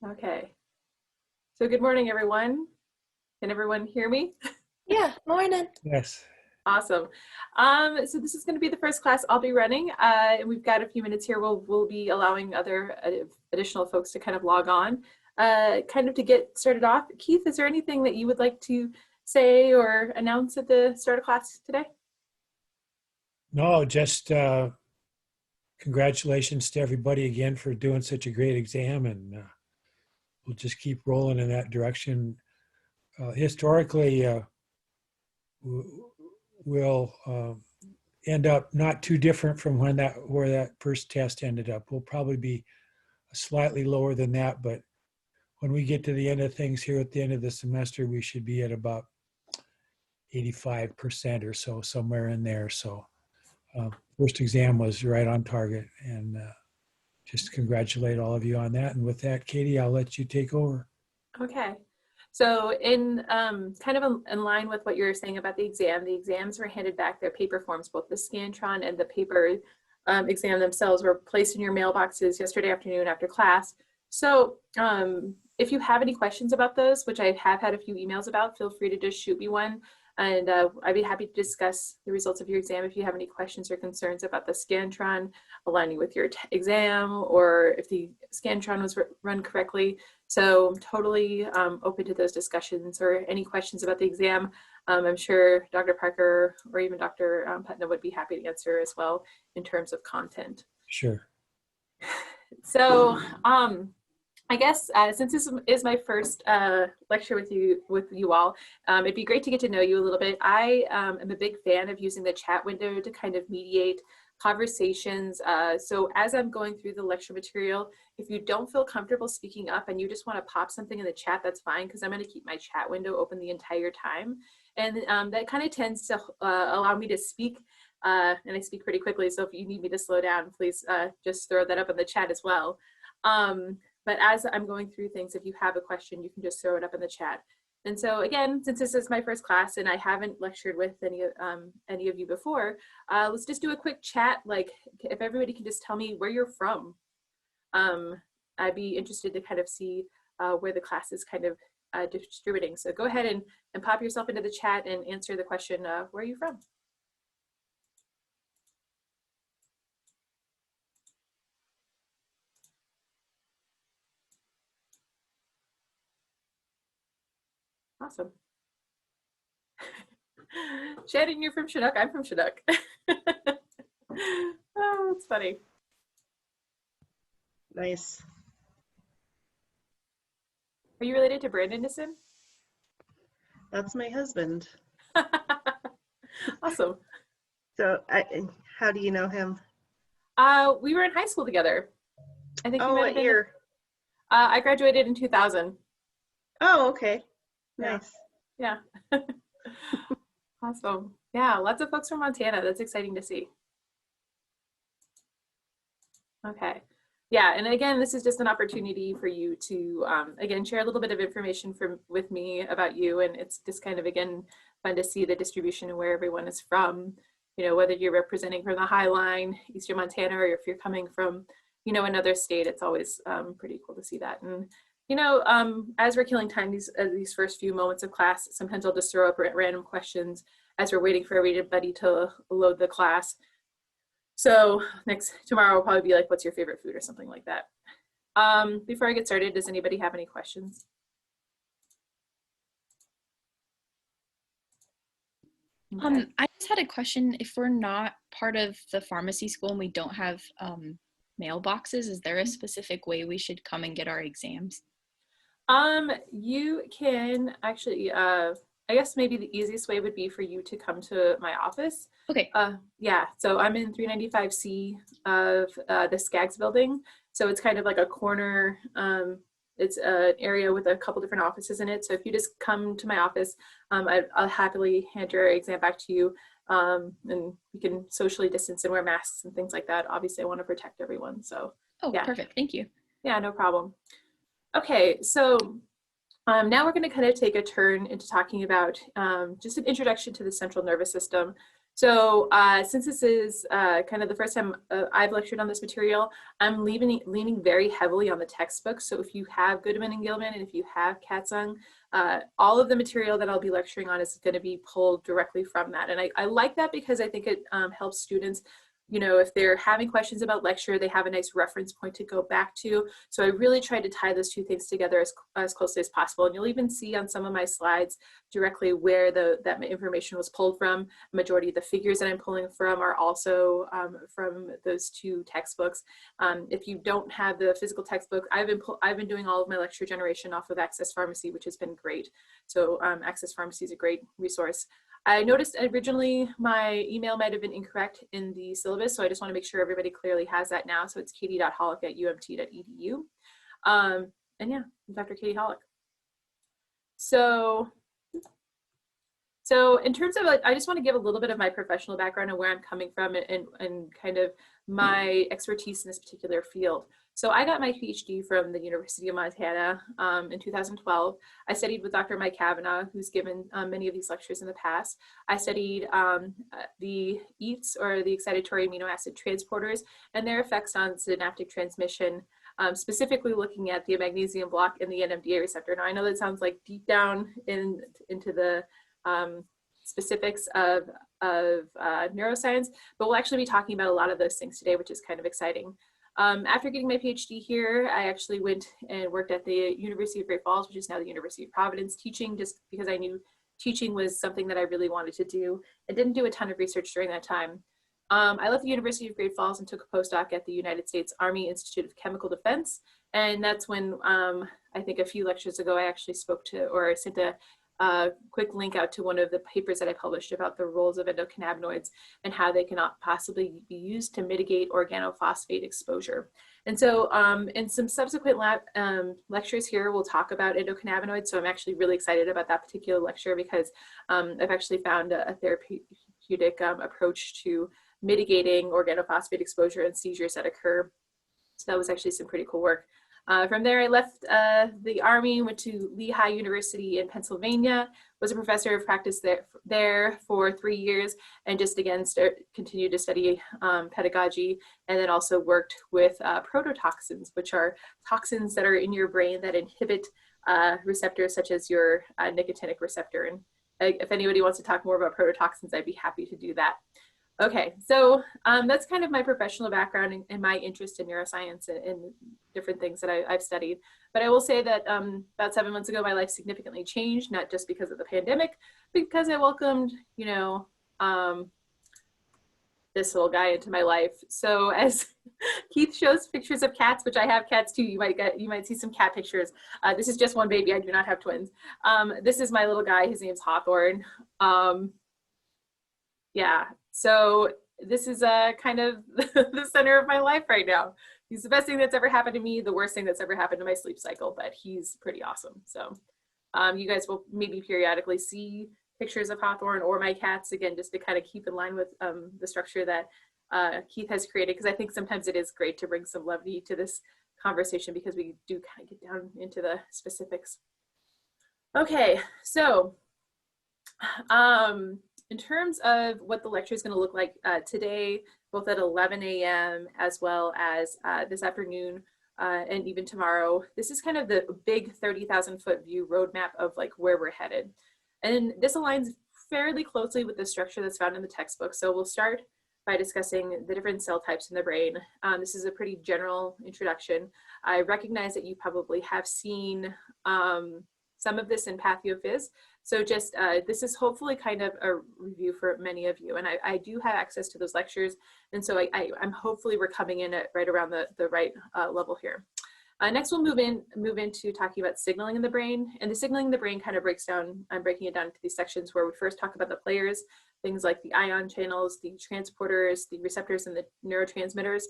Okay. So good morning, everyone. Can everyone hear me? Yeah, morning. Yes. Awesome. So this is going to be the first class I'll be running, and we've got a few minutes here. We'll be allowing other additional folks to kind of log on. Kind of to get started off, Keith, is there anything that you would like to say or announce at the start of class today? No, just congratulations to everybody again for doing such a great exam, and we'll just keep rolling in that direction. Historically, we'll end up not too different from where that first test ended up. We'll probably be slightly lower than that, but when we get to the end of things here at the end of the semester, we should be at about 85% or so, somewhere in there. So first exam was right on target, and just congratulate all of you on that. And with that, Katie, I'll let you take over. Okay. So in kind of in line with what you were saying about the exams were handed back, their paper forms, both the Scantron and the paper exam themselves were placed in your mailboxes yesterday afternoon after class. So if you have any questions about those, which I have had a few emails about, feel free to just shoot me one. And I'd be happy to discuss the results of your exam if you have any questions or concerns about the Scantron aligning with your exam, or if the Scantron was run correctly. So I'm totally open to those discussions or any questions about the exam. I'm sure Dr. Parker or even Dr. Putnam would be happy to answer as well in terms of content. Sure. So I guess since this is my first lecture with you all, it'd be great to get to know you a little bit. I am a big fan of using the chat window to kind of mediate conversations. So as I'm going through the lecture material, if you don't feel comfortable speaking up and you just want to pop something in the chat, that's fine, because I'm going to keep my chat window open the entire time. And that kind of tends to allow me to speak, and I speak pretty quickly. So if you need me to slow down, please just throw that up in the chat as well. But as I'm going through things, if you have a question, you can just throw it up in the chat. And so again, since this is my first class and I haven't lectured with any of you before, let's just do a quick chat. Like if everybody can just tell me where you're from. I'd be interested to kind of see where the class is kind of distributing. So go ahead and pop yourself into the chat and answer the question, where are you from? Awesome. Shannon, you're from Chinook. I'm from Chinook. Oh, that's funny. Nice. Are you related to Brandon Nissen? That's my husband. Awesome. So how do you know him? We were in high school together. I think. Oh, what year? I graduated in 2000. Oh, okay. Nice. Yeah. Awesome. Yeah, lots of folks from Montana. That's exciting to see. Okay. Yeah, and again, this is just an opportunity for you to, again, share a little bit of information with me about you. And it's just kind of, again, fun to see the distribution and where everyone is from, you know, whether you're representing from the High Line, Eastern Montana, or if you're coming from, you know, another state. It's always pretty cool to see that. And, you know, as we're killing time these first few moments of class, sometimes I'll just throw up random questions as we're waiting for everybody to load the class. So tomorrow will probably be like, what's your favorite food or something like that. Before I get started, does anybody have any questions? Okay. I just had a question. If we're not part of the pharmacy school and we don't have mailboxes, is there a specific way we should come and get our exams? You can actually, I guess maybe the easiest way would be for you to come to my office. Okay. Yeah, so I'm in 395C of the Skaggs building. So it's kind of like a corner, it's an area with a couple different offices in it. So if you just come to my office, I'll happily hand your exam back to you, and we can socially distance and wear masks and things like that. Obviously, I want to protect everyone, so. Oh, yeah. Perfect, thank you. Yeah, no problem. Okay, so now we're going to kind of take a turn into talking about just an introduction to the central nervous system. So since this is kind of the first time I've lectured on this material, I'm leaning very heavily on the textbook. So if you have Goodman and Gilman and if you have Katzung, all of the material that I'll be lecturing on is going to be pulled directly from that. And I like that because I think it helps students, you know, if they're having questions about lecture, they have a nice reference point to go back to. So I really tried to tie those two things together as closely as possible. And you'll even see on some of my slides directly where that information was pulled from. A majority of the figures that I'm pulling from are also from those two textbooks. If you don't have the physical textbook, I've been doing all of my lecture generation off of Access Pharmacy, which has been great. So Access Pharmacy is a great resource. I noticed originally my email might have been incorrect in the syllabus, so I just want to make sure everybody clearly has that now. So it's katie.holick@umt.edu. And yeah, Dr. Katie Holick. So in terms of, like, I just want to give a little bit of my professional background and where I'm coming from and kind of my expertise in this particular field. So I got my PhD from the University of Montana in 2012. I studied with Dr. Mike Kavanaugh, who's given many of these lectures in the past. I studied the EATs, or the excitatory amino acid transporters, and their effects on synaptic transmission, specifically looking at the magnesium block and the NMDA receptor. Now I know that sounds like deep down into the specifics of neuroscience, but we'll actually be talking about a lot of those things today, which is kind of exciting. After getting my PhD here, I actually went and worked at the University of Great Falls, which is now the University of Providence, teaching, just because I knew teaching was something that I really wanted to do. I didn't do a ton of research during that time. I left the University of Great Falls and took a postdoc at the United States Army Institute of Chemical Defense. And that's when I think a few lectures ago, I actually spoke to, or sent a quick link out to one of the papers that I published about the roles of endocannabinoids and how they cannot possibly be used to mitigate organophosphate exposure. And so in some subsequent lectures here, we'll talk about endocannabinoids. So I'm actually really excited about that particular lecture because I've actually found a therapeutic approach to mitigating organophosphate exposure and seizures that occur. So that was actually some pretty cool work. From there, I left the Army, went to Lehigh University in Pennsylvania, was a professor of practice there for 3 years, and just again continued to study pedagogy, and then also worked with prototoxins, which are toxins that are in your brain that inhibit receptors such as your nicotinic receptor. And if anybody wants to talk more about prototoxins, I'd be happy to do that. Okay, so that's kind of my professional background and my interest in neuroscience and different things that I've studied. But I will say that about 7 months ago, my life significantly changed, not just because of the pandemic, because I welcomed, you know, this little guy into my life. So as Keith shows pictures of cats, which I have cats too, you might see some cat pictures. This is just one baby, I do not have twins. This is my little guy, his name's Hawthorne. Yeah, so this is kind of the center of my life right now. He's the best thing that's ever happened to me, the worst thing that's ever happened to my sleep cycle, but he's pretty awesome. So you guys will maybe periodically see pictures of Hawthorne or my cats, again, just to kind of keep in line with the structure that Keith has created, because I think sometimes it is great to bring some levity to this conversation because we do kind of get down into the specifics. Okay, so in terms of what the lecture is going to look like today, both at 11 a.m. as well as this afternoon and even tomorrow, this is kind of the big 30,000 foot view roadmap of like where we're headed. And this aligns fairly closely with the structure that's found in the textbook. So we'll start by discussing the different cell types in the brain. This is a pretty general introduction. I recognize that you probably have seen some of this in PathoPhys. So just, this is hopefully kind of a review for many of you. And I do have access to those lectures. And so I'm hopefully we're coming in at right around the right level here. Next, we'll move into talking about signaling in the brain. And the signaling in the brain kind of breaks down, I'm breaking it down into these sections where we first talk about the players, things like the ion channels, the transporters, the receptors, and the neurotransmitters.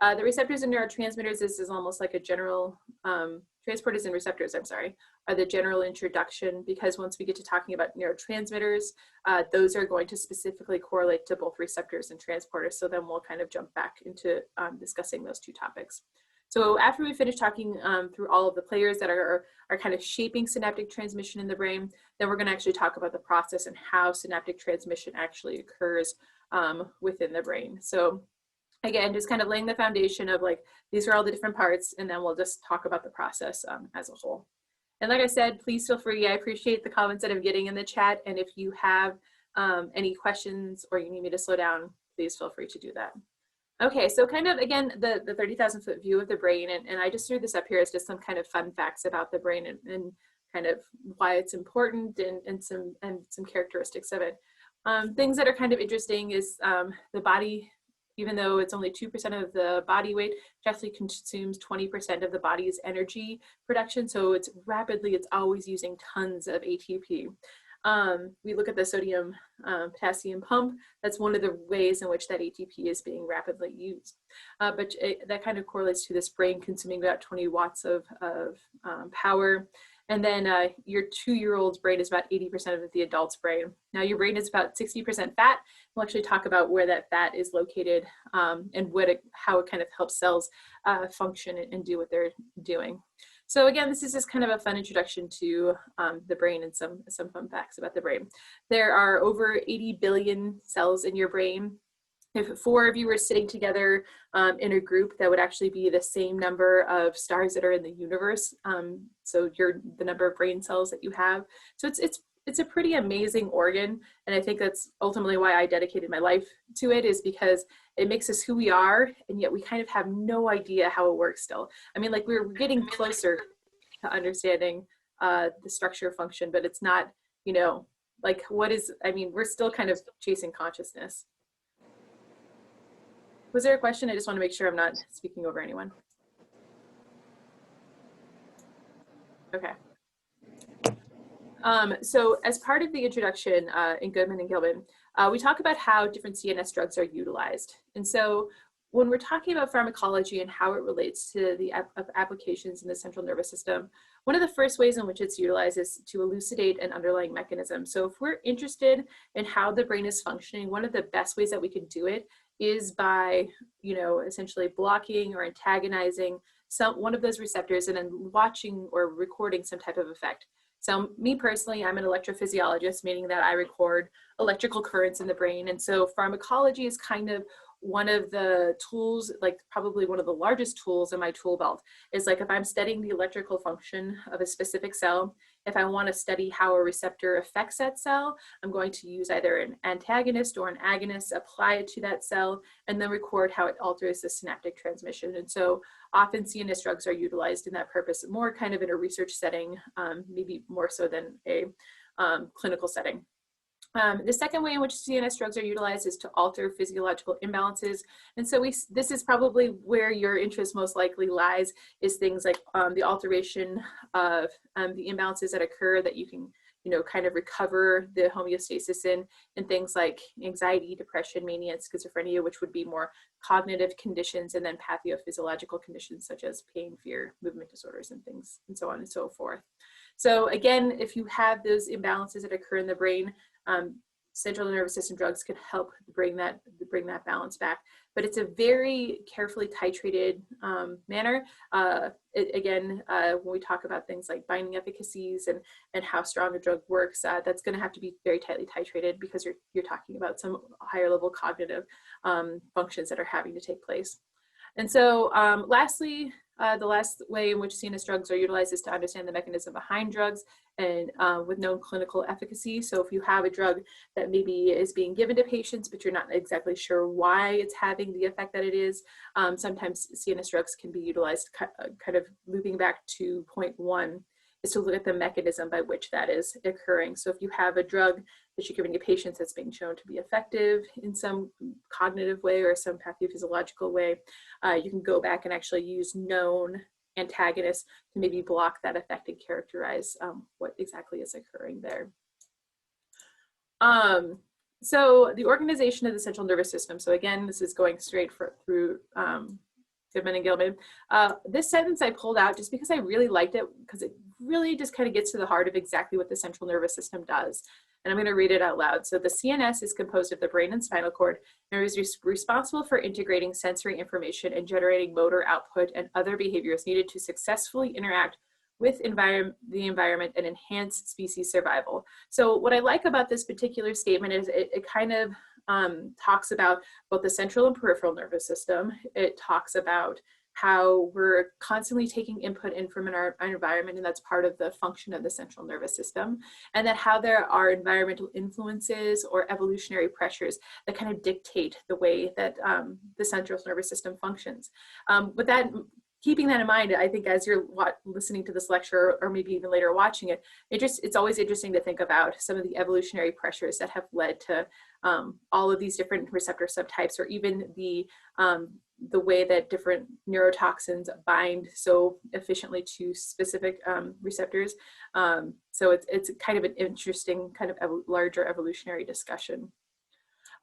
The receptors and neurotransmitters is almost like a general, transporters and receptors, I'm sorry, are the general introduction, because once we get to talking about neurotransmitters, those are going to specifically correlate to both receptors and transporters. So then we'll kind of jump back into discussing those two topics. So after we finish talking through all of the players that are kind of shaping synaptic transmission in the brain, then we're going to actually talk about the process and how synaptic transmission actually occurs within the brain. So again, just kind of laying the foundation of like, these are all the different parts, and then we'll just talk about the process as a whole. And like I said, please feel free. I appreciate the comments that I'm getting in the chat. And if you have any questions or you need me to slow down, please feel free to do that. Okay, so kind of, again, the 30,000 foot view of the brain, and I just threw this up here as just some kind of fun facts about the brain and kind of why it's important and some characteristics of it. Things that are kind of interesting is the body, even though it's only 2% of the body weight, it actually consumes 20% of the body's energy production. So it's always using tons of ATP. We look at the sodium potassium pump. That's one of the ways in which that ATP is being rapidly used. But that kind of correlates to this brain consuming about 20 watts of power. And then your 2-year-old's brain is about 80% of the adult's brain. Now your brain is about 60% fat. We'll actually talk about where that fat is located and how it kind of helps cells function and do what they're doing. So again, this is just kind of a fun introduction to the brain and some fun facts about the brain. There are over 80 billion cells in your brain. If 4 of you were sitting together in a group, that would actually be the same number of stars that are in the universe. So the number of brain cells that you have. So it's a pretty amazing organ. And I think that's ultimately why I dedicated my life to it, is because it makes us who we are, and yet we kind of have no idea how it works still. I mean, like we're getting closer to understanding the structure function, but it's not, like we're still kind of chasing consciousness. Was there a question? I just want to make sure I'm not speaking over anyone. Okay. So as part of the introduction in Goodman and Gilman, we talk about how different CNS drugs are utilized. And so when we're talking about pharmacology and how it relates to the applications in the central nervous system, one of the first ways in which it's utilized is to elucidate an underlying mechanism. So if we're interested in how the brain is functioning, one of the best ways that we can do it is by, essentially blocking or antagonizing one of those receptors and then watching or recording some type of effect. So me personally, I'm an electrophysiologist, meaning that I record electrical currents in the brain. And so pharmacology is kind of one of the tools, like probably one of the largest tools in my tool belt. Is like if I'm studying the electrical function of a specific cell, if I want to study how a receptor affects that cell, I'm going to use either an antagonist or an agonist, apply it to that cell, and then record how it alters the synaptic transmission. And so often CNS drugs are utilized in that purpose, more kind of in a research setting, maybe more so than a clinical setting. The second way in which CNS drugs are utilized is to alter physiological imbalances. And so this is probably where your interest most likely lies, is things like the alteration of the imbalances that occur that you can, kind of recover the homeostasis in things like anxiety, depression, mania, and schizophrenia, which would be more cognitive conditions, and then pathophysiological conditions such as pain, fear, movement disorders, and things, and so on and so forth. So again, if you have those imbalances that occur in the brain, central nervous system drugs can help bring that balance back. But it's a very carefully titrated manner. When we talk about things like binding efficacies and how strong a drug works, that's going to have to be very tightly titrated, because you're talking about some higher level cognitive functions that are having to take place. And so lastly, the last way in which CNS drugs are utilized is to understand the mechanism behind drugs and with known clinical efficacy. So if you have a drug that maybe is being given to patients, but you're not exactly sure why it's having the effect that it is, sometimes CNS drugs can be utilized, kind of looping back to point one, is to look at the mechanism by which that is occurring. So if you have a drug that you're giving to patients that's being shown to be effective in some cognitive way or some pathophysiological way, you can go back and actually use known antagonists to maybe block that effect and characterize what exactly is occurring there. So the organization of the central nervous system. So again, this is going straight through Goodman and Gilman. This sentence I pulled out just because I really liked it, because it really just kind of gets to the heart of exactly what the central nervous system does. And I'm going to read it out loud. So the CNS is composed of the brain and spinal cord and is responsible for integrating sensory information and generating motor output and other behaviors needed to successfully interact with the environment and enhance species survival. So what I like about this particular statement is it kind of talks about both the central and peripheral nervous system. It talks about how we're constantly taking input in from our environment, and that's part of the function of the central nervous system, and that how there are environmental influences or evolutionary pressures that kind of dictate the way that the central nervous system functions. With that, keeping that in mind, I think as you're listening to this lecture or maybe even later watching it, it's always interesting to think about some of the evolutionary pressures that have led to all of these different receptor subtypes, or even the way that different neurotoxins bind so efficiently to specific receptors. So it's kind of an interesting kind of larger evolutionary discussion.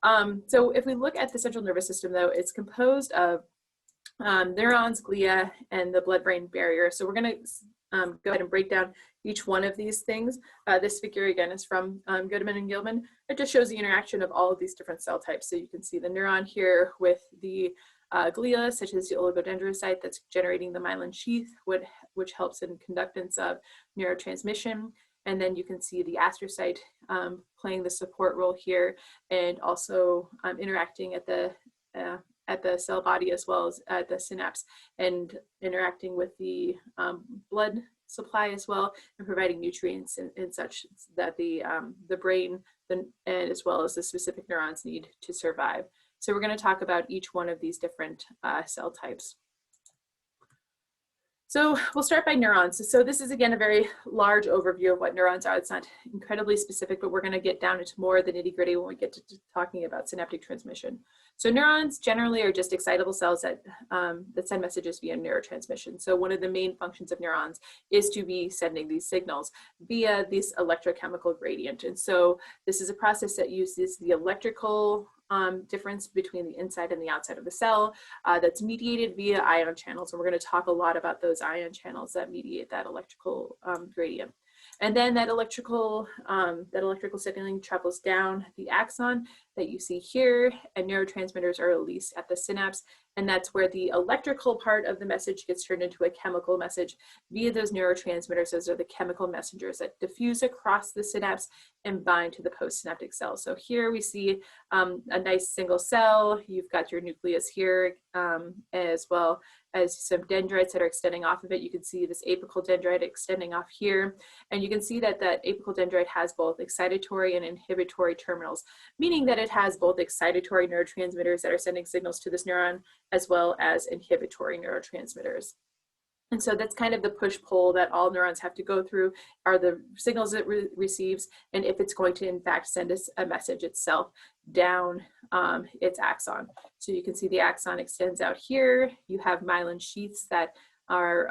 So if we look at the central nervous system, though, it's composed of neurons, glia, and the blood-brain barrier. So we're going to go ahead and break down each one of these things. This figure, again, is from Goodman and Gilman. It just shows the interaction of all of these different cell types. So you can see the neuron here with the glia, such as the oligodendrocyte that's generating the myelin sheath, which helps in conductance of neurotransmission. And then you can see the astrocyte playing the support role here, and also interacting at the cell body as well as at the synapse, and interacting with the blood supply as well, and providing nutrients and such that the brain and as well as the specific neurons need to survive. So we're going to talk about each one of these different cell types. So we'll start by neurons. So this is, again, a very large overview of what neurons are. It's not incredibly specific, but we're going to get down into more of the nitty-gritty when we get to talking about synaptic transmission. So neurons generally are just excitable cells that send messages via neurotransmission. So one of the main functions of neurons is to be sending these signals via this electrochemical gradient. And so this is a process that uses the electrical difference between the inside and the outside of the cell that's mediated via ion channels. And we're going to talk a lot about those ion channels that mediate that electrical gradient. And then that electrical signaling travels down the axon that you see here, and neurotransmitters are released at the synapse. And that's where the electrical part of the message gets turned into a chemical message via those neurotransmitters. Those are the chemical messengers that diffuse across the synapse and bind to the postsynaptic cell. So here we see a nice single cell. You've got your nucleus here, as well as some dendrites that are extending off of it. You can see this apical dendrite extending off here. And you can see that that apical dendrite has both excitatory and inhibitory terminals, meaning that it has both excitatory neurotransmitters that are sending signals to this neuron, as well as inhibitory neurotransmitters. And so that's kind of the push-pull that all neurons have to go through, are the signals it receives, and if it's going to in fact send us a message itself down its axon. So you can see the axon extends out here. You have myelin sheaths that are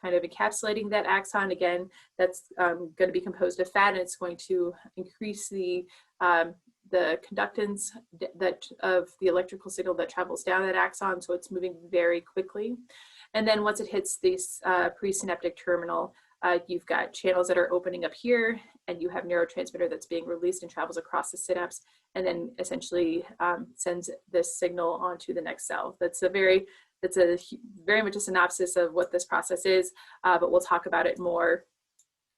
kind of encapsulating that axon. Again, that's going to be composed of fat, and it's going to increase the conductance of the electrical signal that travels down that axon, so it's moving very quickly. And then once it hits this presynaptic terminal, you've got channels that are opening up here, and you have neurotransmitter that's being released and travels across the synapse, and then essentially sends this signal onto the next cell. That's very much a synopsis of what this process is, but we'll talk about it more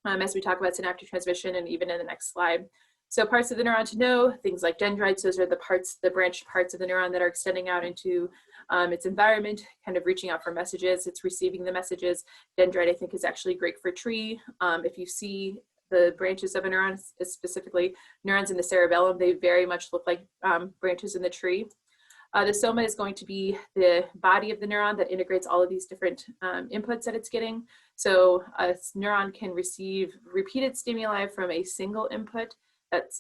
as we talk about synaptic transmission and even in the next slide. So parts of the neuron to know, things like dendrites, those are the branched parts of the neuron that are extending out into its environment, kind of reaching out for messages. It's receiving the messages. Dendrite, I think, is actually great for tree. If you see the branches of a neuron, specifically neurons in the cerebellum, they very much look like branches in the tree. The soma is going to be the body of the neuron that integrates all of these different inputs that it's getting. So a neuron can receive repeated stimuli from a single input.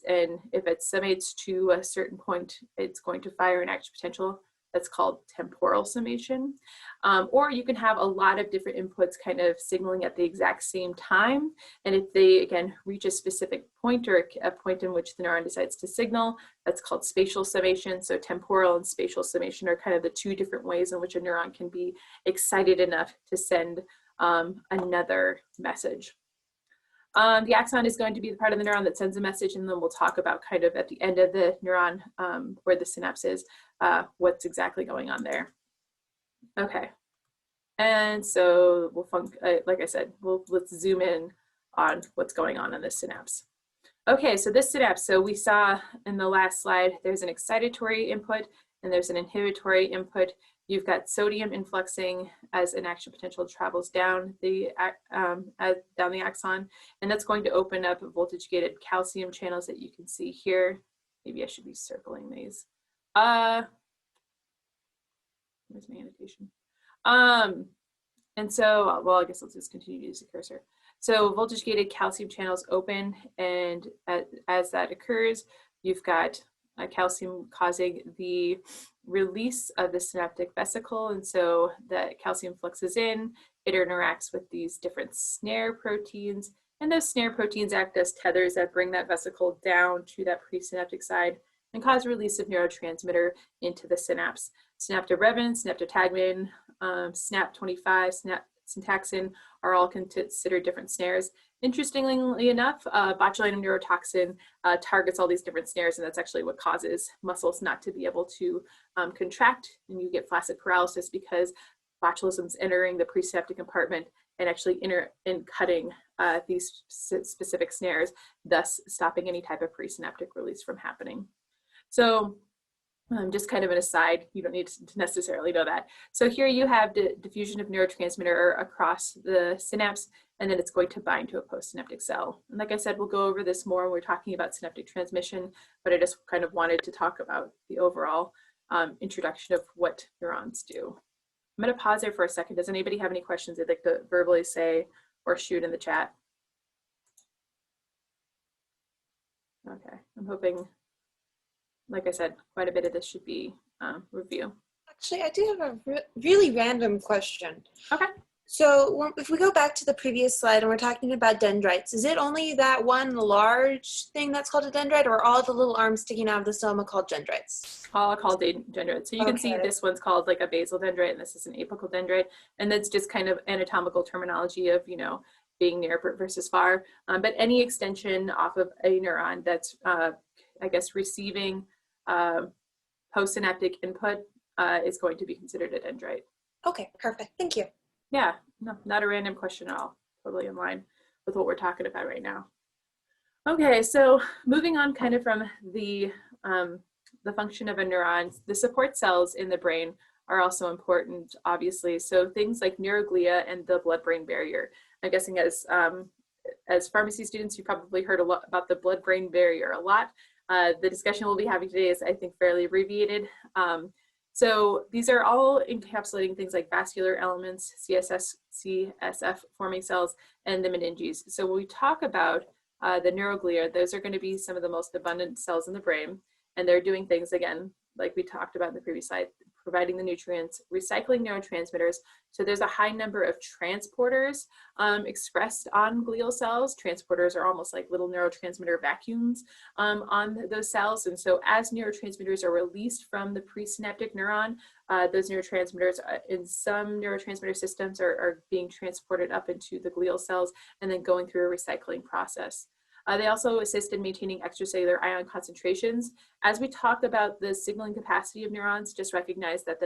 And if it summates to a certain point, it's going to fire an action potential That's called temporal summation. Or you can have a lot of different inputs kind of signaling at the exact same time. And if they, again, reach a specific point or a point in which the neuron decides to signal, that's called spatial summation. So temporal and spatial summation are kind of the two different ways in which a neuron can be excited enough to send another message. The axon is going to be the part of the neuron that sends a message, and then we'll talk about kind of at the end of the neuron where the synapse is, what's exactly going on there. Okay, and so we'll like I said, let's zoom in on what's going on in this synapse. Okay, so this synapse, so we saw in the last slide, there's an excitatory input and there's an inhibitory input. You've got sodium influxing as an action potential travels down the axon, and that's going to open up voltage-gated calcium channels that you can see here. Maybe I should be circling these. Where's my annotation? And so, well, I guess let's just continue to use the cursor. So voltage-gated calcium channels open, and as that occurs, you've got calcium causing the release of the synaptic vesicle, and so that calcium fluxes in, it interacts with these different snare proteins, and those snare proteins act as tethers that bring that vesicle down to that presynaptic side and cause release of neurotransmitter into the synapse. Synaptorevin, synaptotagmin, SNAP25, syntaxin are all considered different snares. Interestingly enough, botulinum neurotoxin targets all these different snares, and that's actually what causes muscles not to be able to contract, and you get flaccid paralysis because botulism's entering the presynaptic compartment and actually cutting these specific snares, thus stopping any type of presynaptic release from happening. So just kind of an aside, you don't need to necessarily know that. So here you have the diffusion of neurotransmitter across the synapse, and then it's going to bind to a postsynaptic cell. And like I said, we'll go over this more when we're talking about synaptic transmission, but I just kind of wanted to talk about the overall introduction of what neurons do. I'm going to pause there for a second. Does anybody have any questions they'd like to verbally say or shoot in the chat? Okay, I'm hoping, like I said, quite a bit of this should be review. Actually, I do have a really random question. Okay. So if we go back to the previous slide and we're talking about dendrites, is it only that one large thing that's called a dendrite, or all the little arms sticking out of the stoma called dendrites? All called dendrites. So you can see this one's called like a basal dendrite, and this is an apical dendrite. And that's just kind of anatomical terminology of, you know, being near versus far. But any extension off of a neuron that's, I guess, receiving postsynaptic input is going to be considered a dendrite. Okay, perfect. Thank you. Yeah, no, not a random question at all. Totally in line with what we're talking about right now. Okay, so moving on kind of from the function of a neuron, the support cells in the brain are also important, obviously. So things like neuroglia and the blood-brain barrier. I'm guessing as pharmacy students, you probably heard a lot about the blood-brain barrier a lot. The discussion we'll be having today is, I think, fairly abbreviated. So these are all encapsulating things like vascular elements, CSF forming cells, and the meninges. So when we talk about the neuroglia, those are going to be some of the most abundant cells in the brain. And they're doing things, again, like we talked about in the previous slide, providing the nutrients, recycling neurotransmitters. So there's a high number of transporters expressed on glial cells. Transporters are almost like little neurotransmitter vacuums on those cells. And so as neurotransmitters are released from the presynaptic neuron, those neurotransmitters in some neurotransmitter systems are being transported up into the glial cells and then going through a recycling process. They also assist in maintaining extracellular ion concentrations. As we talk about the signaling capacity of neurons, just recognize that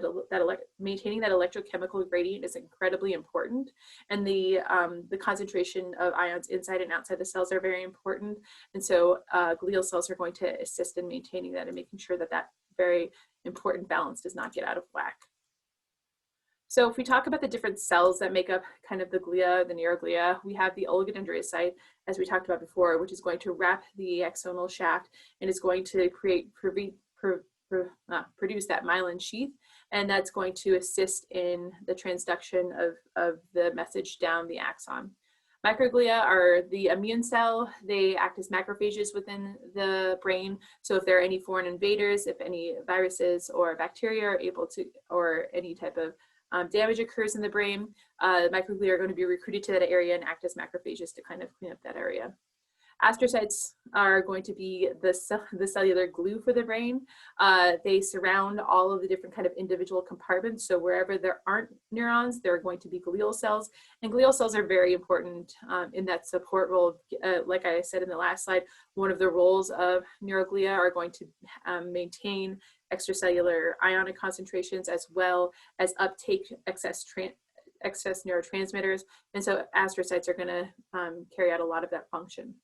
maintaining that electrochemical gradient is incredibly important. And the concentration of ions inside and outside the cells are very important. And so glial cells are going to assist in maintaining that and making sure that that very important balance does not get out of whack. So if we talk about the different cells that make up kind of the glia, the neuroglia, we have the oligodendrocyte, as we talked about before, which is going to wrap the axonal shaft and is going to produce that myelin sheath, and that's going to assist in the transduction of the message down the axon. Microglia are the immune cell. They act as macrophages within the brain. So if there are any foreign invaders, if any viruses or bacteria are able to, or any type of damage occurs in the brain, microglia are going to be recruited to that area and act as macrophages to kind of clean up that area. Astrocytes are going to be the cellular glue for the brain. They surround all of the different kind of individual compartments. So wherever there aren't neurons, there are going to be glial cells. And glial cells are very important in that support role. Like I said in the last slide, one of the roles of neuroglia are going to maintain extracellular ionic concentrations as well as uptake excess neurotransmitters. And so astrocytes are going to carry out a lot of that function.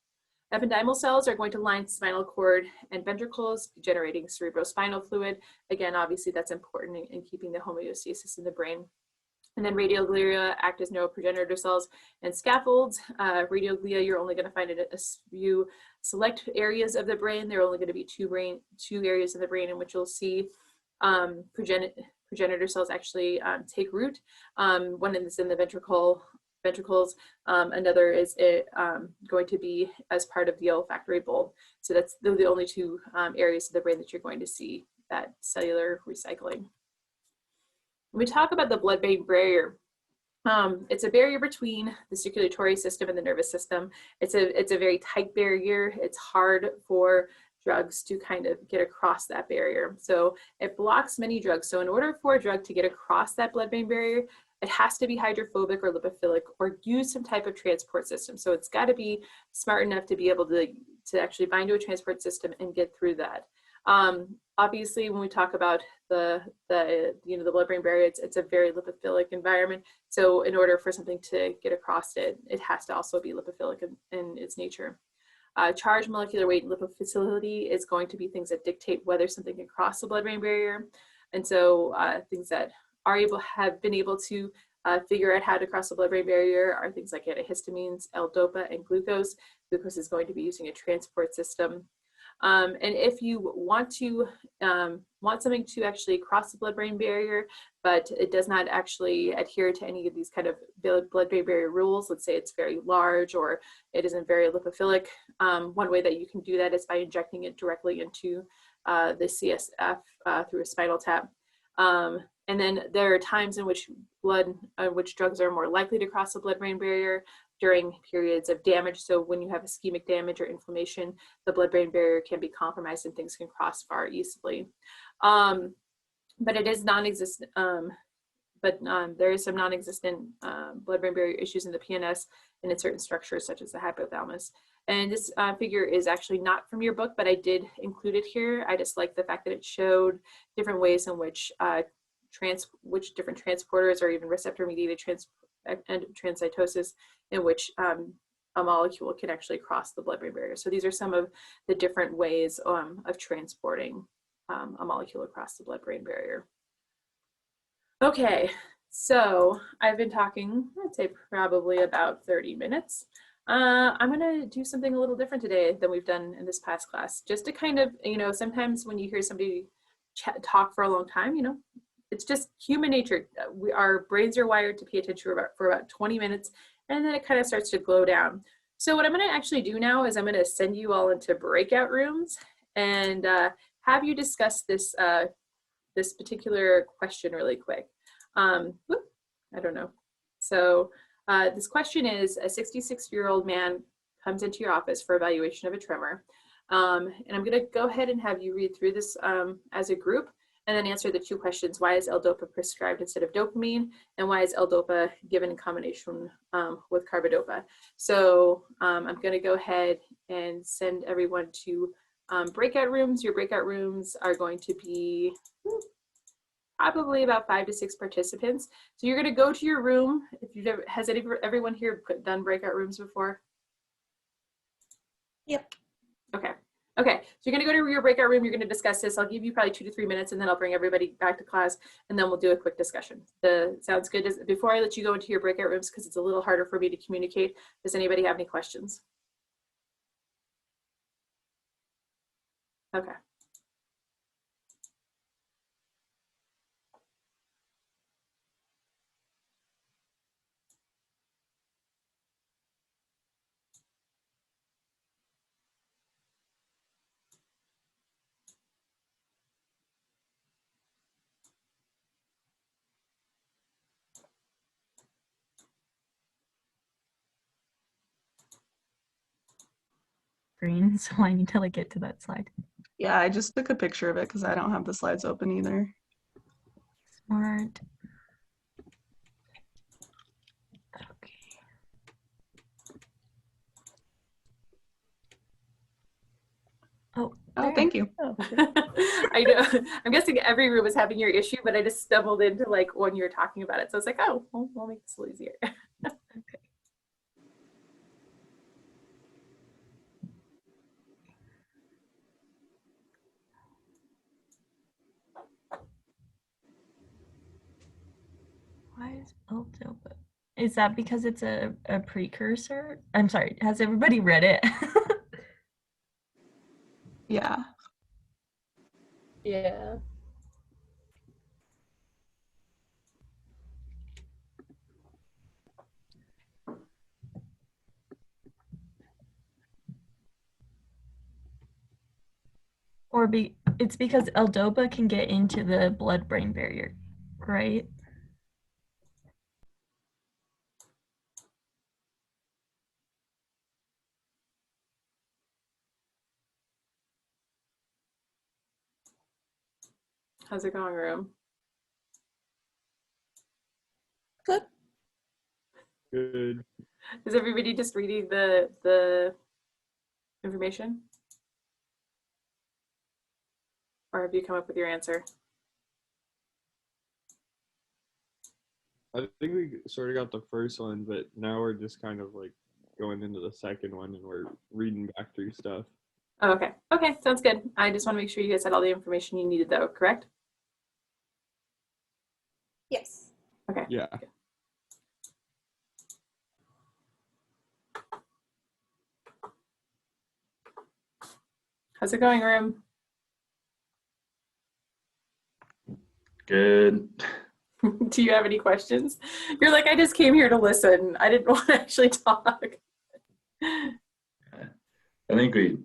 Ependymal cells are going to line spinal cord and ventricles, generating cerebrospinal fluid. Again, obviously that's important in keeping the homeostasis in the brain. And then radioglia act as neuroprogenitor cells and scaffolds. Radioglia, you're only going to find it at a few select areas of the brain. There are only going to be two areas of the brain in which you'll see progenitor cells actually take root. One is in the ventricles, another is going to be as part of the olfactory bulb. So that's the only two areas of the brain that you're going to see that cellular recycling. When we talk about the blood-brain barrier, it's a barrier between the circulatory system and the nervous system. It's a very tight barrier. It's hard for drugs to kind of get across that barrier. So it blocks many drugs. So in order for a drug to get across that blood-brain barrier, it has to be hydrophobic or lipophilic or use some type of transport system. So it's got to be smart enough to be able to actually bind to a transport system and get through that. Obviously, when we talk about the blood-brain barrier, it's a very lipophilic environment. So in order for something to get across it, it has to also be lipophilic in its nature. Charge, molecular weight, and lipophilicity is going to be things that dictate whether something can cross the blood-brain barrier. And so things that have been able to figure out how to cross the blood-brain barrier are things like antihistamines, L-DOPA, and glucose. Glucose is going to be using a transport system. And if you want something to actually cross the blood-brain barrier, but it does not actually adhere to any of these kind of blood-brain barrier rules, let's say it's very large or it isn't very lipophilic, one way that you can do that is by injecting it directly into the CSF through a spinal tap. And then there are times in which drugs are more likely to cross the blood-brain barrier during periods of damage. So when you have ischemic damage or inflammation, the blood-brain barrier can be compromised and things can cross far easily. But it is non-existent. There is some non-existent blood-brain barrier issues in the PNS and in certain structures such as the hypothalamus. And this figure is actually not from your book, but I did include it here. I just like the fact that it showed different ways in which different transporters or even receptor-mediated transcytosis in which a molecule can actually cross the blood-brain barrier. So these are some of the different ways of transporting a molecule across the blood-brain barrier. Okay, so I've been talking, I'd say probably about 30 minutes. I'm gonna do something a little different today than we've done in this past class, just to kind of, sometimes when you hear somebody talk for a long time, it's just human nature. Our brains are wired to pay attention for about 20 minutes, and then it kind of starts to glow down. So what I'm going to actually do now is I'm going to send you all into breakout rooms and have you discuss this this particular question really quick. I don't know. So this question is: a 66-year-old man comes into your office for evaluation of a tremor, and I'm going to go ahead and have you read through this as a group. And then answer the two questions: why is L-DOPA prescribed instead of dopamine? And why is L-DOPA given in combination with carbidopa? So I'm going to go ahead and send everyone to breakout rooms. Your breakout rooms are going to be probably about 5 to 6 participants. So you're going to go to your room. Has everyone here done breakout rooms before? Yep. Okay, so you're gonna go to your breakout room, you're gonna discuss this. I'll give you probably 2 to 3 minutes and then I'll bring everybody back to class and then we'll do a quick discussion. Sounds good? Before I let you go into your breakout rooms, because it's a little harder for me to communicate, does anybody have any questions? Okay. screen, so I need to like get to that slide. Yeah, I just took a picture of it because I don't have the slides open either. Smart. Okay. Oh, Oh, there. thank you. Oh, I know. I'm guessing every room was having your issue, but I just stumbled into like when you were talking about it. So I was like, oh, we'll make this a little easier. okay. Why is L-dopa? Is that because it's a precursor? I'm sorry, has everybody read it? Yeah. Yeah. Or it's because L-dopa can get into the blood-brain barrier, right? How's it going, room? Good. Good. Is everybody just reading the information? Or have you come up with your answer? I think we sort of got the first one, but now we're just kind of like going into the second one and we're reading back through stuff. Oh, okay. Okay, sounds good. I just want to make sure you guys had all the information you needed though, correct? Yes. Okay. Yeah. How's it going, room? Good. Do you have any questions? You're like, I just came here to listen. I didn't want to actually talk. I think we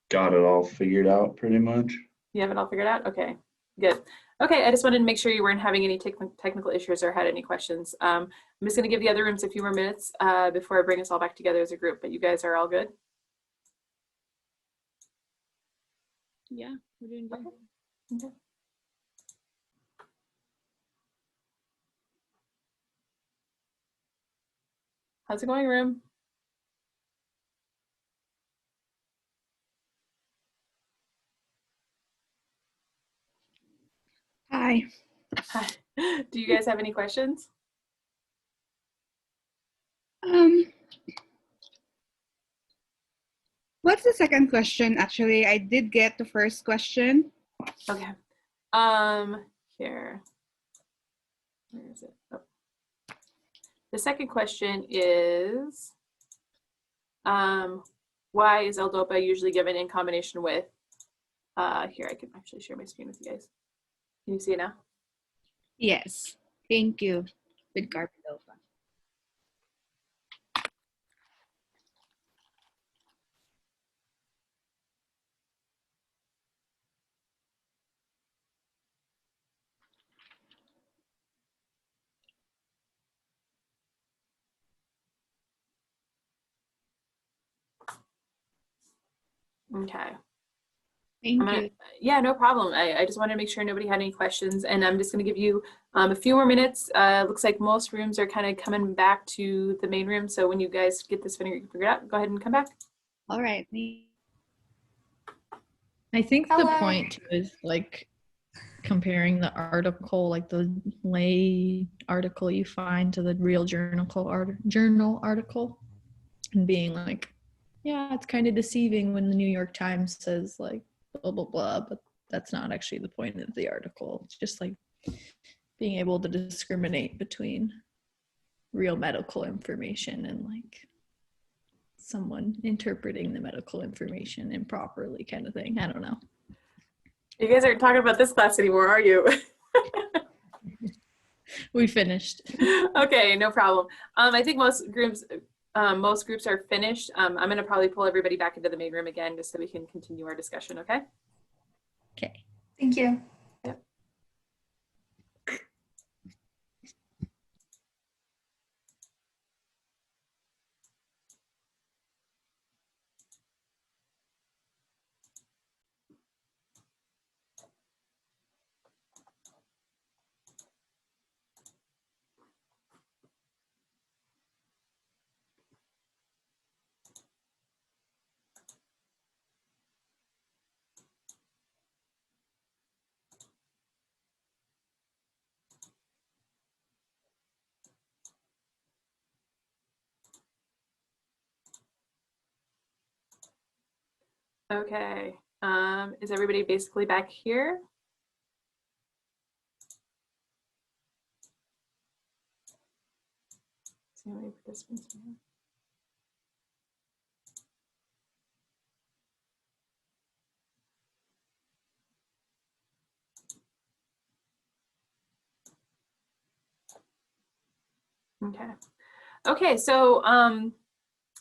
got it all figured out pretty much. You have it all figured out? Okay, good. Okay, I just wanted to make sure you weren't having any technical issues or had any questions. I'm just going to give the other rooms a few more minutes before I bring us all back together as a group, but you guys are all good? Yeah, we're doing good. Okay. How's it going, room? Hi. Hi. Do you guys have any questions? What's the second question? Actually, I did get the first question. Okay. Here. Where is it? Oh. The second question is, why is L-dopa usually given in combination with, here, I can actually share my screen with you guys. Can you see it now? Yes. Thank you. With carbidopa. Okay. Thank you. Yeah, no problem. I just wanted to make sure nobody had any questions, and I'm just going to give you a few more minutes. Looks like most rooms are kind of coming back to the main room, so when you guys get this figured out, go ahead and come back. All right. I think the Hello. point is like comparing the article, like the lay article you find to the real journal article, and being like, yeah, it's kind of deceiving when the New York Times says like blah blah blah, but that's not actually the point of the article. It's just like being able to discriminate between real medical information and like someone interpreting the medical information improperly kind of thing. I don't know. You guys aren't talking about this class anymore, are you? We finished. Okay, no problem. I think most groups are finished. I'm going to probably pull everybody back into the main room again just so we can continue our discussion, okay? Okay. Thank you. Yep. Okay. Is everybody basically back here? See how many participants we have. Okay. Okay, so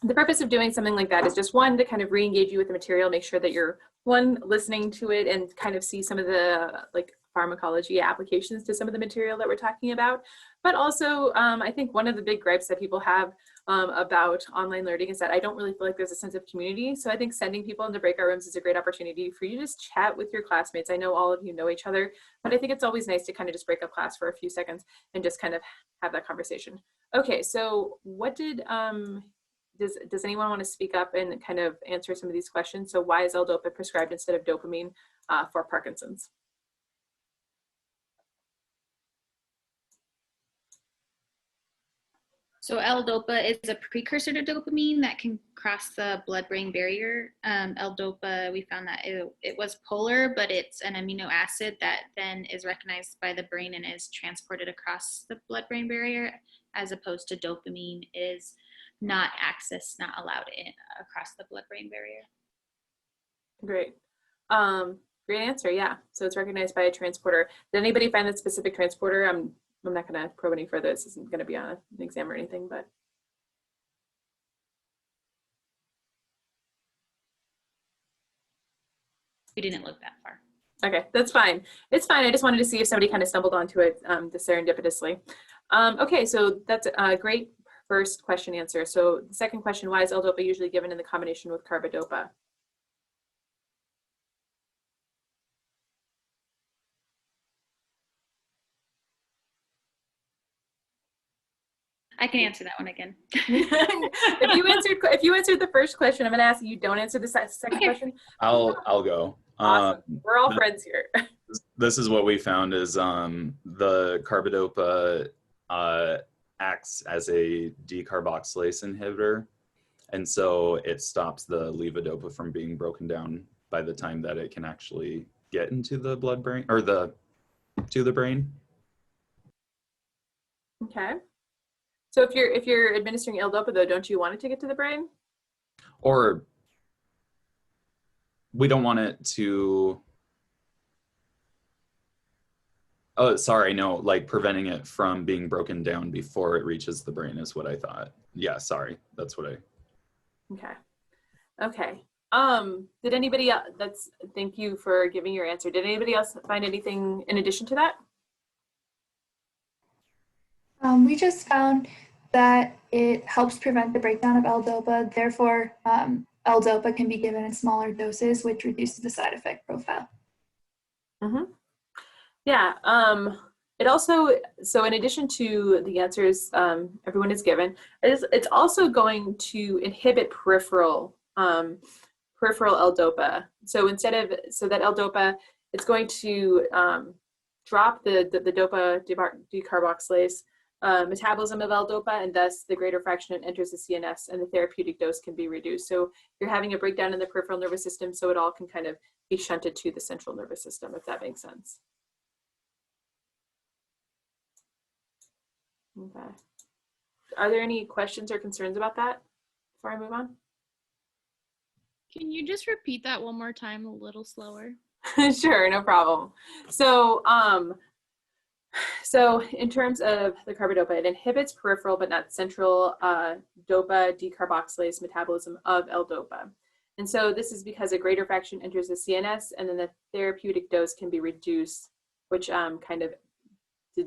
the purpose of doing something like that is just one, to kind of re-engage you with the material, make sure that you're one, listening to it and kind of see some of the like pharmacology applications to some of the material that we're talking about. But also, I think one of the big gripes that people have about online learning is that I don't really feel like there's a sense of community. So I think sending people into breakout rooms is a great opportunity for you to just chat with your classmates. I know all of you know each other, but I think it's always nice to kind of just break up class for a few seconds and just kind of have that conversation. Okay, so what did, does anyone want to speak up and kind of answer some of these questions? So why is L-DOPA prescribed instead of dopamine for Parkinson's? So L-DOPA is a precursor to dopamine that can cross the blood-brain barrier. L-DOPA, we found that it was polar, but it's an amino acid that then is recognized by the brain and is transported across the blood-brain barrier, as opposed to dopamine is not accessed, not allowed in across the blood-brain barrier. Great. Great answer, yeah. So it's recognized by a transporter. Did anybody find that specific transporter? I'm not going to probe any further. This isn't going to be on an exam or anything, but. We didn't look that far. Okay, that's fine. It's fine. I just wanted to see if somebody kind of stumbled onto it serendipitously. Okay, so that's a great first question answer. So the second question, why is L-DOPA usually given in the combination with carbidopa? I can answer that one again. if you answered the first question, I'm going to ask you don't answer the second question. I'll go. Awesome. We're all friends here. This is what we found is the carbidopa acts as a decarboxylase inhibitor, and so it stops the levodopa from being broken down by the time that it can actually get into the blood brain or to the brain. Okay. So if you're administering L-DOPA though, don't you want it to get to the brain? Or we don't want it to, oh, sorry, no, like preventing it from being broken down before it reaches the brain is what I thought. Yeah, sorry, that's what I. Okay. Okay. Did anybody else, thank you for giving your answer. Did anybody else find anything in addition to that? We just found that it helps prevent the breakdown of L-DOPA. Therefore, L-DOPA can be given in smaller doses, which reduces the side effect profile. Mm-hmm. Yeah. It also, so in addition to the answers everyone is given, it's also going to inhibit peripheral L-DOPA. So that L-DOPA, it's going to drop the DOPA decarboxylase metabolism of L-DOPA, and thus the greater fraction enters the CNS and the therapeutic dose can be reduced. So you're having a breakdown in the peripheral nervous system, so it all can kind of be shunted to the central nervous system, if that makes sense. Okay. Are there any questions or concerns about that before I move on? Can you just repeat that one more time a little slower? Sure, no problem. So, so in terms of the carbidopa, it inhibits peripheral but not central DOPA decarboxylase metabolism of L-DOPA. And so this is because a greater fraction enters the CNS and then the therapeutic dose can be reduced, which kind of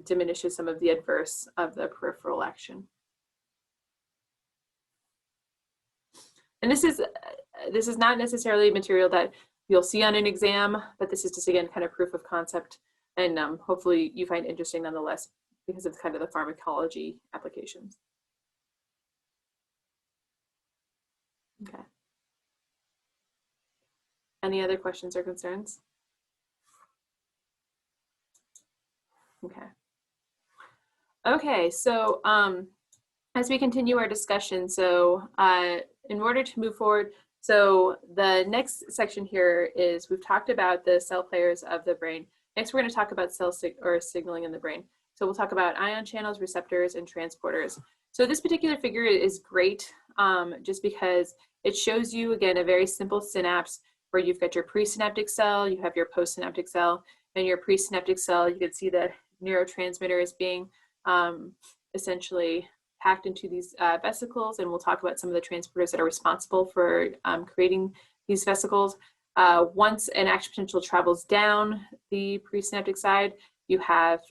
diminishes some of the adverse of the peripheral action. And this is not necessarily material that you'll see on an exam, but this is just, again, kind of proof of concept. And hopefully you find interesting nonetheless because of kind of the pharmacology applications. Okay. Any other questions or concerns? Okay. Okay, so as we continue our discussion, so in order to move forward, So the next section here is we've talked about the cell players of the brain. Next, we're going to talk about signaling in the brain. So we'll talk about ion channels, receptors, and transporters. So this particular figure is great just because it shows you, again, a very simple synapse where you've got your presynaptic cell, you have your postsynaptic cell, and your presynaptic cell, you can see the neurotransmitter is being essentially packed into these vesicles, and we'll talk about some of the transporters that are responsible for creating these vesicles. Once an action potential travels down the presynaptic side, you have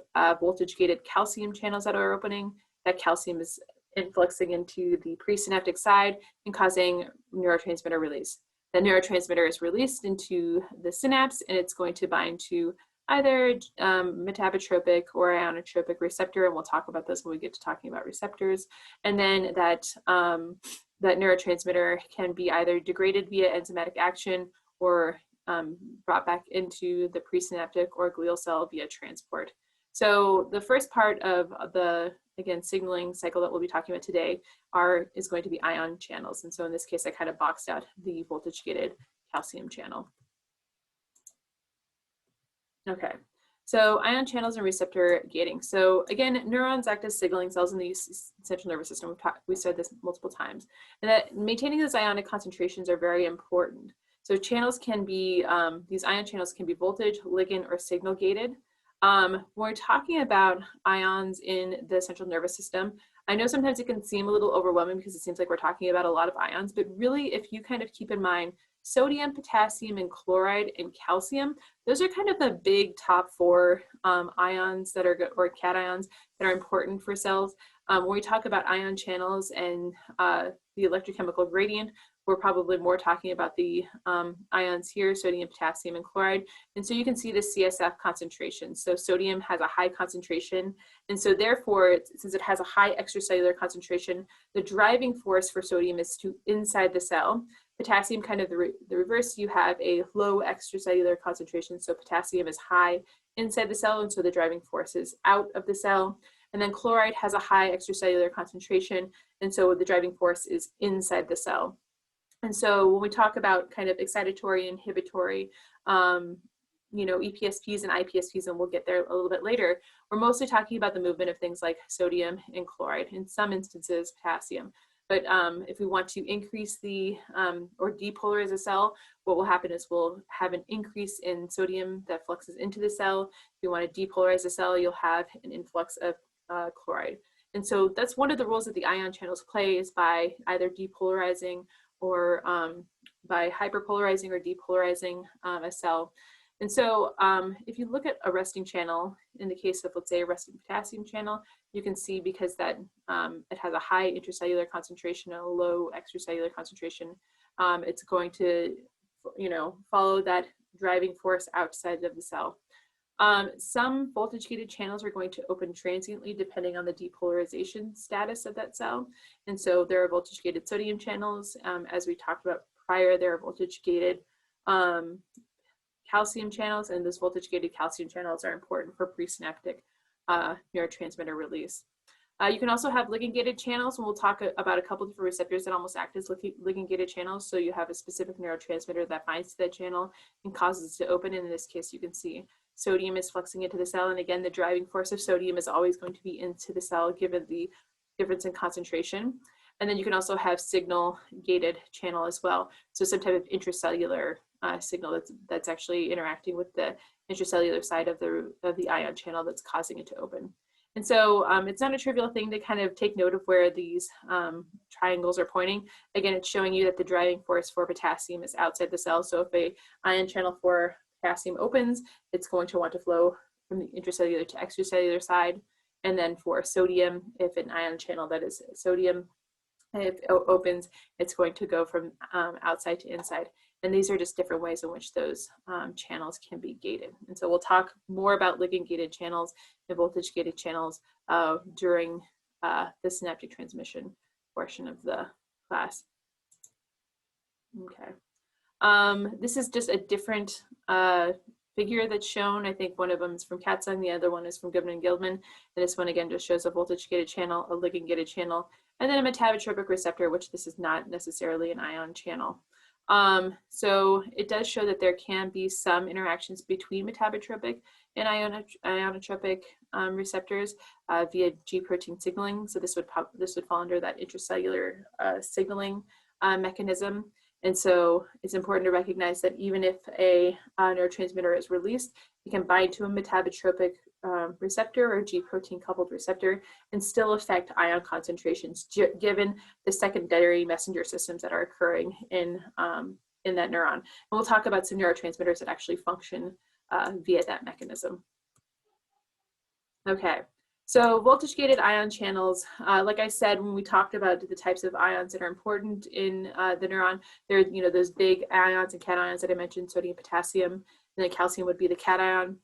voltage-gated calcium channels that are opening. That calcium is influxing into the presynaptic side and causing neurotransmitter release. The neurotransmitter is released into the synapse, and it's going to bind to either metabotropic or ionotropic receptor, and we'll talk about this when we get to talking about receptors. And then that neurotransmitter can be either degraded via enzymatic action or brought back into the presynaptic or glial cell via transport. So the first part of the, again, signaling cycle that we'll be talking about today is going to be ion channels. And so in this case, I kind of boxed out the voltage-gated calcium channel. Okay, so ion channels and receptor gating. So again, neurons act as signaling cells in the central nervous system. We said this multiple times. And that maintaining those ionic concentrations are very important. So channels can be, these ion channels can be voltage, ligand, or signal gated. When we're talking about ions in the central nervous system, I know sometimes it can seem a little overwhelming because it seems like we're talking about a lot of ions, but really if you kind of keep in mind sodium, potassium, and chloride, and calcium, those are kind of the big top four ions that are, or cations that are important for cells. When we talk about ion channels and the electrochemical gradient, we're probably more talking about the ions here, sodium, potassium, and chloride. And so you can see the CSF concentration. So sodium has a high concentration. And so therefore, since it has a high extracellular concentration, the driving force for sodium is to inside the cell. Potassium, kind of the reverse, you have a low extracellular concentration. So potassium is high inside the cell, and so the driving force is out of the cell. And then chloride has a high extracellular concentration, and so the driving force is inside the cell. And so when we talk about kind of excitatory, inhibitory, EPSPs and IPSPs, and we'll get there a little bit later, we're mostly talking about the movement of things like sodium and chloride, in some instances potassium. But if we want to increase the or depolarize a cell, what will happen is we'll have an increase in sodium that fluxes into the cell. If you want to depolarize a cell, you'll have an influx of chloride. And so that's one of the roles that the ion channels play, is by either depolarizing or by hyperpolarizing or depolarizing a cell. And so if you look at a resting channel, in the case of, let's say, a resting potassium channel, you can see because that it has a high intracellular concentration and a low extracellular concentration, it's going to, follow that driving force outside of the cell. Some voltage-gated channels are going to open transiently depending on the depolarization status of that cell. And so there are voltage-gated sodium channels. As we talked about prior, there are voltage-gated calcium channels, and those voltage-gated calcium channels are important for presynaptic neurotransmitter release. You can also have ligand-gated channels, and we'll talk about a couple different receptors that almost act as ligand-gated channels. So you have a specific neurotransmitter that binds to that channel and causes it to open. And in this case, you can see sodium is fluxing into the cell. And again, the driving force of sodium is always going to be into the cell given the difference in concentration. And then you can also have signal-gated channel as well. So some type of intracellular signal that's actually interacting with the intracellular side of the ion channel that's causing it to open. And so it's not a trivial thing to kind of take note of where these triangles are pointing. Again, it's showing you that the driving force for potassium is outside the cell. So if a ion channel for potassium opens, it's going to want to flow from the intracellular to extracellular side. And then for sodium, if an ion channel that is sodium, if it opens, it's going to go from outside to inside. And these are just different ways in which those channels can be gated. And so we'll talk more about ligand-gated channels and voltage-gated channels during the synaptic transmission portion of the class. Okay. This is just a different figure that's shown. I think one of them is from Katzung, the other one is from Goodman and Gilman. And this one again just shows a voltage-gated channel, a ligand-gated channel, and then a metabotropic receptor, which this is not necessarily an ion channel. So it does show that there can be some interactions between metabotropic and ionotropic receptors via G protein signaling. So this would fall under that intracellular signaling mechanism. And so it's important to recognize that even if a neurotransmitter is released, it can bind to a metabotropic receptor or G protein coupled receptor and still affect ion concentrations given the secondary messenger systems that are occurring in that neuron. And we'll talk about some neurotransmitters that actually function via that mechanism. Okay, so voltage gated ion channels, like I said, when we talked about the types of ions that are important in the neuron, there are those big ions and cations that I mentioned, sodium, potassium, and then calcium would be the cation.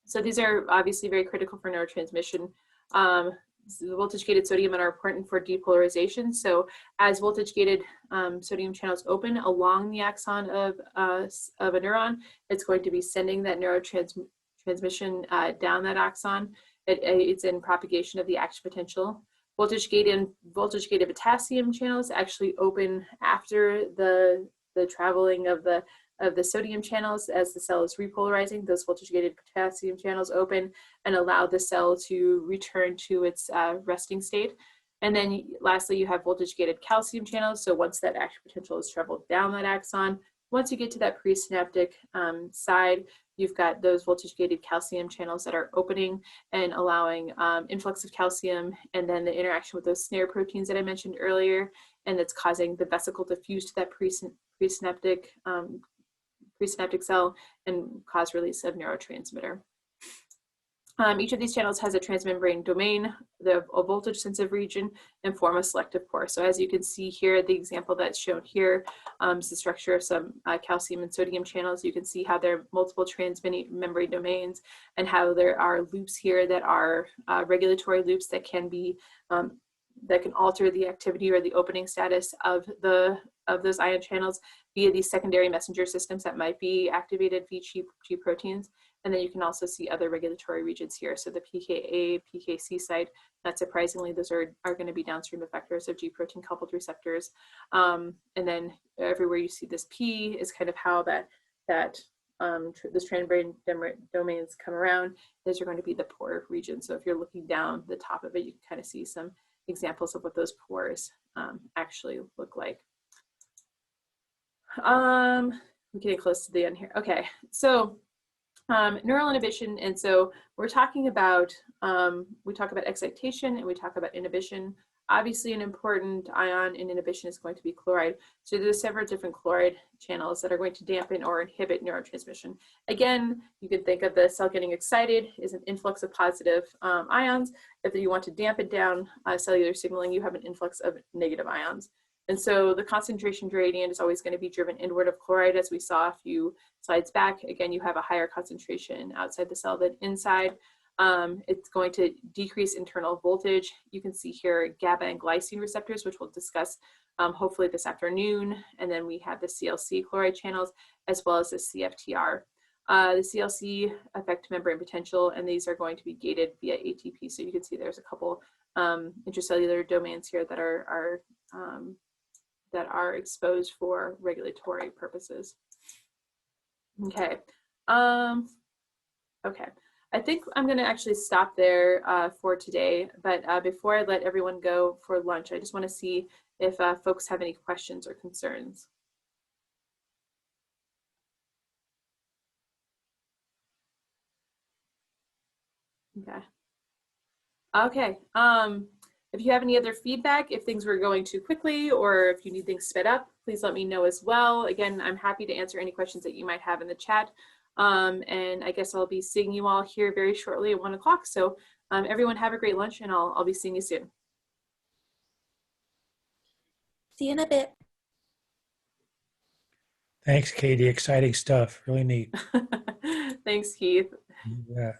So these are obviously very critical for neurotransmission. The voltage-gated sodium are important for depolarization. So as voltage-gated sodium channels open along the axon of a neuron, it's going to be sending that neurotransmission down that axon. It's in propagation of the action potential. Voltage-gated potassium channels actually open after the traveling of the sodium channels as the cell is repolarizing. Those voltage-gated potassium channels open and allow the cell to return to its resting state. And then lastly, you have voltage-gated calcium channels. So once that action potential has traveled down that axon, once you get to that presynaptic side, you've got those voltage-gated calcium channels that are opening and allowing influx of calcium, and then the interaction with those snare proteins that I mentioned earlier, and that's causing the vesicle to fuse to that presynaptic cell and cause release of neurotransmitter. Each of these channels has a transmembrane domain, a voltage sensitive region, and form a selective pore. So as you can see here, the example that's shown here is the structure of some calcium and sodium channels. You can see how there are multiple transmembrane domains and how there are loops here that are regulatory loops that can be that can alter the activity or the opening status of those ion channels via these secondary messenger systems that might be activated via G proteins. And then you can also see other regulatory regions here. So the PKA, PKC site, not surprisingly, those are going to be downstream effectors of G protein coupled receptors. And then everywhere you see this P is kind of how this transmembrane domains come around. Those are going to be the pore regions. So if you're looking down the top of it, you can kind of see some examples of what those pores actually look like. We're getting close to the end here. Okay, so neural inhibition, and so we're talking about, we talk about excitation and we talk about inhibition. Obviously an important ion in inhibition is going to be chloride. So there's several different chloride channels that are going to dampen or inhibit neurotransmission. Again, you can think of the cell getting excited is an influx of positive ions. If you want to dampen down cellular signaling, you have an influx of negative ions. And so the concentration gradient is always going to be driven inward of chloride, as we saw a few slides back. Again, you have a higher concentration outside the cell than inside. It's going to decrease internal voltage. You can see here GABA and glycine receptors, which we'll discuss hopefully this afternoon. And then we have the CLC chloride channels, as well as the CFTR. The CLC affect membrane potential, and these are going to be gated via ATP. So you can see there's a couple intracellular domains here that are exposed for regulatory purposes. Okay. Okay. I think I'm going to actually stop there for today, but before I let everyone go for lunch, I just want to see if folks have any questions or concerns. Okay. Okay. If you have any other feedback, if things were going too quickly or if you need things sped up, please let me know as well. Again, I'm happy to answer any questions that you might have in the chat. And I guess I'll be seeing you all here very shortly at 1 o'clock. So everyone have a great lunch, and I'll be seeing you soon. See you in a bit. Thanks, Katie. Exciting stuff. Really neat. Thanks, Keith. Yeah.